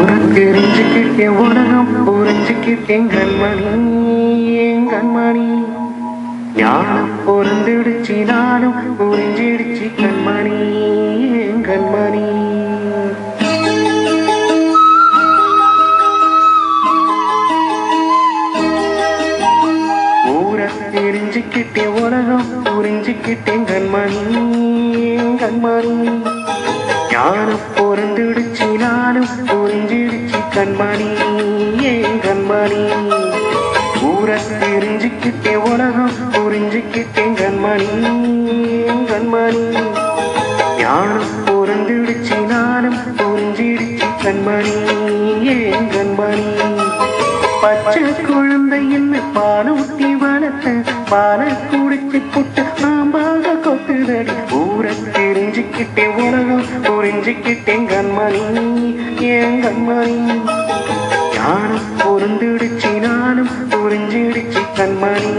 தெரிஞ்சுக்கிட்டேன் உலகம் புரிஞ்சுக்கிட்டேன் கண்மணி என் கண்மணி ஞானம் பொருந்துடுச்சு நானும் புரிஞ்சிடுச்சு கண்மணி என் கண்மணி ஊரை தெரிஞ்சுக்கிட்டேன் உலகம் புரிஞ்சுக்கிட்டேன் கண்மணி என் கண்மணி ஞானம் பொருந்துடுச்சு நானும் புரிஞ்சிடுச்சு கண்மணி என் கண்மணி ஊரை தெரிஞ்சுக்கிட்டேன் உலகம் புரிஞ்சுக்கிட்டேன் கண்மணி என் கண்மணி ஞானம் பொருந்துடுச்சு நானும் புரிஞ்சிடுச்சு கண்மணி என் கண்மணி பச்சை குழந்தை என்ன பாலூட்டி வளர்த்த பாலை குடிச்சு புட்டு ஆம்பாக கொத்துதடி ஊரை தெரிஞ்சுக்கிட்டேன் உலகம் புரிஞ்சுக்கிட்டேன் கண்மணி என் கண்மணி ஞானம் பொருந்துடுச்சு நானும் புரிஞ்சிடுச்சு கண்மணி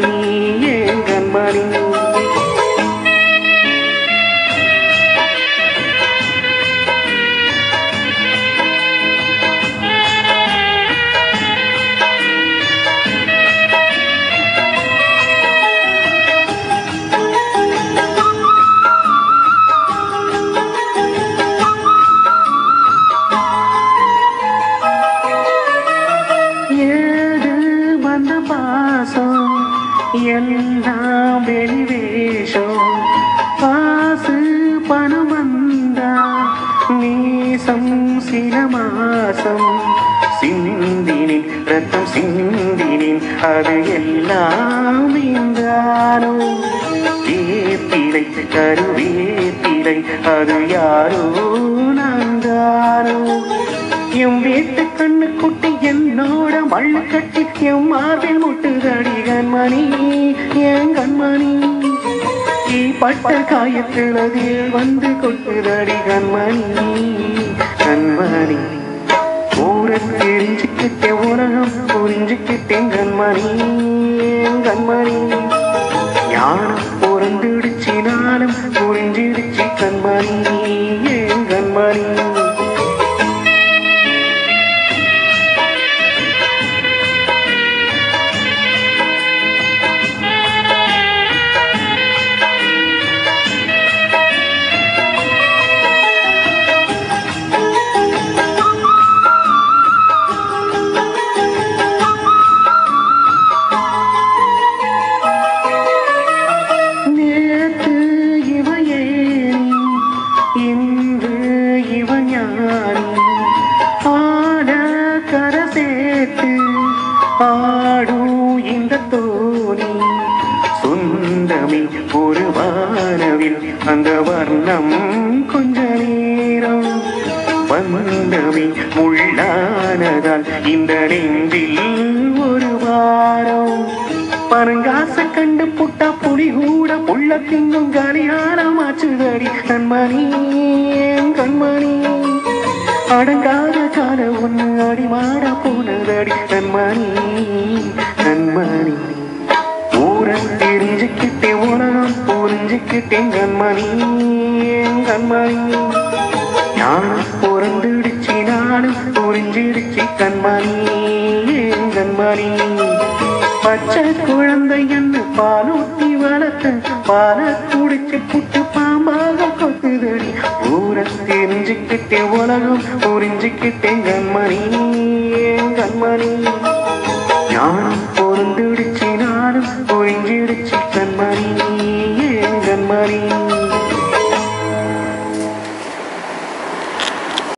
என் கண்மணி எல்லாம் வெளிவேஷம் காசு பணம் வந்தா நேசம் சில மாசம் சிந்தினின் ரத்தம் சிந்தினின் அது எல்லாம் இந்தானோ வேப்பிலை கருவேப்பிலை அது யாரோ நான்தானோ என் வீட்டு கண்ணு குட்டி என்னோட மண்ணு கட்டி என் மார்பில் முட்டுதடி கண்மணி என் கண்மணி பட்ட காயத்தில் அதில் வந்து கொட்டுதடி கண்மணி கண்மணி ஊரை தெரிஞ்சுக்கிட்டேன் உலகம் புரிஞ்சுக்கிட்டேன் கண்மணி என் கண்மணி ஞானம் பொருந்துடுச்சு நானும் புரிஞ்சிடுச்சு கண்மணி என் கண்மணி ஆடும் இந்த தோணி சுந்தமி ஒரு வானவில் அந்த வர்ணம் கொஞ்ச நேரம் வந்தமி முள்ளானதால் இந்த நெஞ்சில் ஒரு வாரம் பரங்காச கண்டு புட்டா புலி கூட புள்ள திங்கும் கலியாணமாச்சுதடி கண்மணி என் கண்மணி அடங்காத கால ஒண்ணு அடிமாட போனதடி கண்மணி கண்மணி ஊரை தெரிஞ்சுக்கிட்டேன் உலகம் புரிஞ்சுக்கிட்டேன் கண்மணி என் கண்மணி ஞானம் பொருந்துடுச்சு நானும் புரிஞ்சிடுச்சு கண்மணி என் கண்மணி பச்சை குழந்தை என்ன பாலூட்டி வளர்த்த பாலை குடிச்சு புட்டு பாம்பாக கொத்துதடி ஊரை தெரிஞ்சுக்கிட்டேன் உலகம் புரிஞ்சுக்கிட்டேன் கண்மணி என் கண்மணி ஞானம் பொருந்துடுச்சு